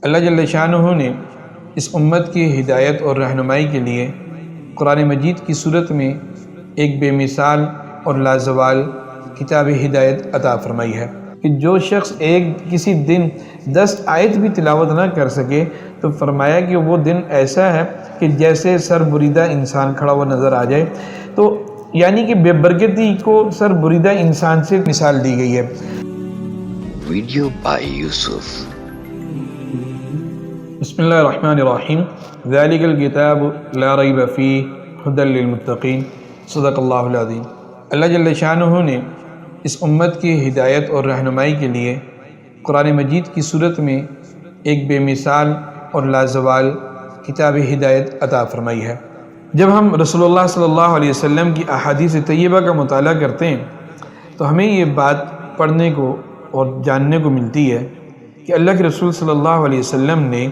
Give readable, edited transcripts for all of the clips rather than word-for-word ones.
اللہ جل شانہ نے اس امت کی ہدایت اور رہنمائی کے لیے قرآن مجید کی صورت میں ایک بے مثال اور لازوال کتاب ہدایت عطا فرمائی ہے کہ جو شخص کسی دن 10 آیت بھی تلاوت نہ کر سکے تو فرمایا کہ وہ دن ایسا ہے کہ جیسے سر بریدہ انسان کھڑا ہوا نظر آ جائے، تو یعنی کہ بے برکتی کو سر بریدہ انسان سے مثال دی گئی ہے۔ ویڈیو بائی یوسف۔ بسم اللہ الرحمن الرحیم۔ ذالک الکتاب لا ریب فیہ ھدی للمتقین، صدق اللہ العظیم۔ اللہ جل شانہ نے اس امت کی ہدایت اور رہنمائی کے لیے قرآن مجید کی صورت میں ایک بے مثال اور لازوال کتاب ہدایت عطا فرمائی ہے۔ جب ہم رسول اللہ صلی اللہ علیہ وسلم کی احادیث طیبہ کا مطالعہ کرتے ہیں تو ہمیں یہ بات پڑھنے کو اور جاننے کو ملتی ہے کہ اللہ کے رسول صلی اللہ علیہ وسلم نے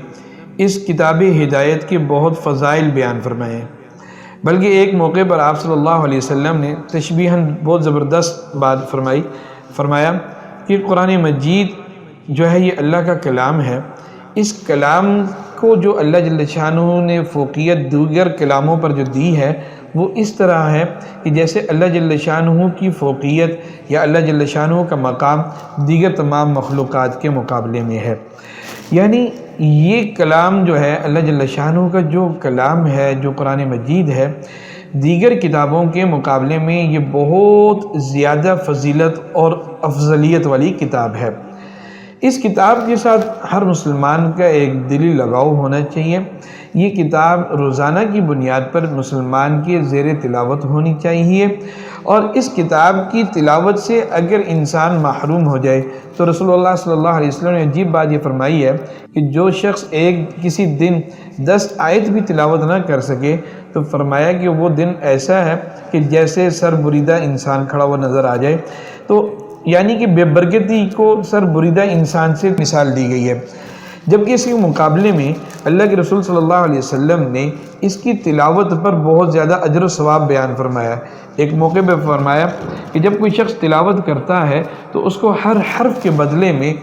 اس کتاب ہدایت کے بہت فضائل بیان فرمائے ہیں، بلکہ ایک موقع پر آپ صلی اللہ علیہ وسلم نے تشبیہاً بہت زبردست بات فرمایا کہ قرآن مجید جو ہے یہ اللہ کا کلام ہے، اس کلام کو جو اللہ جل شانہ نے فوقیت دیگر کلاموں پر جو دی ہے وہ اس طرح ہے کہ جیسے اللہ جل شانہ کی فوقیت یا اللہ جل شانہ کا مقام دیگر تمام مخلوقات کے مقابلے میں ہے۔ یعنی یہ کلام جو ہے اللہ جل شانہ کا جو کلام ہے، جو قرآن مجید ہے، دیگر کتابوں کے مقابلے میں یہ بہت زیادہ فضیلت اور افضلیت والی کتاب ہے۔ اس کتاب کے ساتھ ہر مسلمان کا ایک دلی لگاؤ ہونا چاہیے۔ یہ کتاب روزانہ کی بنیاد پر مسلمان کے زیر تلاوت ہونی چاہیے، اور اس کتاب کی تلاوت سے اگر انسان محروم ہو جائے تو رسول اللہ صلی اللہ علیہ وسلم نے عجیب بات یہ فرمائی ہے کہ جو شخص کسی دن 10 آیت بھی تلاوت نہ کر سکے تو فرمایا کہ وہ دن ایسا ہے کہ جیسے سر بریدہ انسان کھڑا ہوا نظر آ جائے، تو یعنی کہ بے برکتی کو سر بریدہ انسان سے مثال دی گئی ہے، جبکہ اس کے مقابلے میں اللہ کے رسول صلی اللہ علیہ وسلم نے اس کی تلاوت پر بہت زیادہ اجر و ثواب بیان فرمایا۔ ایک موقع پہ فرمایا کہ جب کوئی شخص تلاوت کرتا ہے تو اس کو ہر حرف کے بدلے میں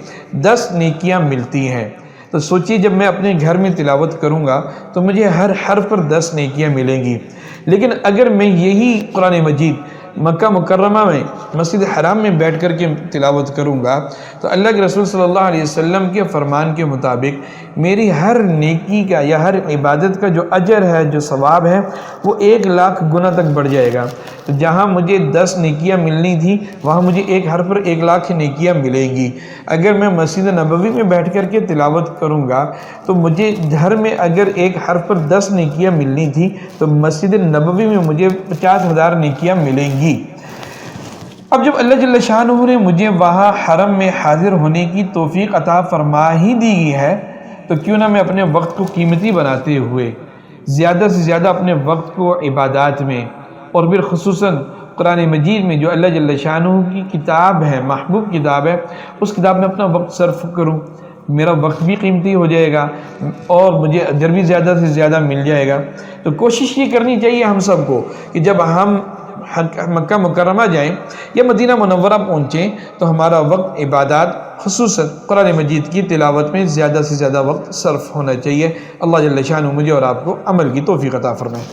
10 نیکیاں ملتی ہیں۔ تو سوچیے جب میں اپنے گھر میں تلاوت کروں گا تو مجھے ہر حرف پر 10 نیکیاں ملیں گی، لیکن اگر میں یہی قرآن مجید مکہ مکرمہ میں مسجد حرام میں بیٹھ کر کے تلاوت کروں گا تو اللہ کے رسول صلی اللہ علیہ وسلم کے فرمان کے مطابق میری ہر نیکی کا یا ہر عبادت کا جو اجر ہے، جو ثواب ہے، وہ 1,00,000 گنا تک بڑھ جائے گا۔ تو جہاں مجھے 10 نیکیاں ملنی تھی وہاں مجھے ایک حرف پر 1,00,000 نیکیاں ملیں گی۔ اگر میں مسجد نبوی میں بیٹھ کر کے تلاوت کروں گا تو مجھے گھر میں اگر ایک حرف پر 10 نیکیاں ملنی تھی تو مسجد نبوی میں مجھے 50,000 نیکیاں ملیں گی۔ اب جب اللہ جل شانہ نے مجھے وہاں حرم میں حاضر ہونے کی توفیق عطا فرما ہی دی ہے تو کیوں نہ میں اپنے وقت کو قیمتی بناتے ہوئے زیادہ سے زیادہ اپنے وقت کو عبادات میں اور بالخصوصاً قرآن مجید میں جو اللہ جل شانہ کی کتاب ہے، محبوب کتاب ہے، اس کتاب میں اپنا وقت صرف کروں۔ میرا وقت بھی قیمتی ہو جائے گا اور مجھے اجر بھی زیادہ سے زیادہ مل جائے گا۔ تو کوشش یہ کرنی چاہیے ہم سب کو کہ جب ہم مکہ مکرمہ جائیں یا مدینہ منورہ پہنچیں تو ہمارا وقت عبادات خصوصاً قرآن مجید کی تلاوت میں زیادہ سے زیادہ وقت صرف ہونا چاہیے۔ اللہ جل شانہ مجھے اور آپ کو عمل کی توفیق عطا فرمائے۔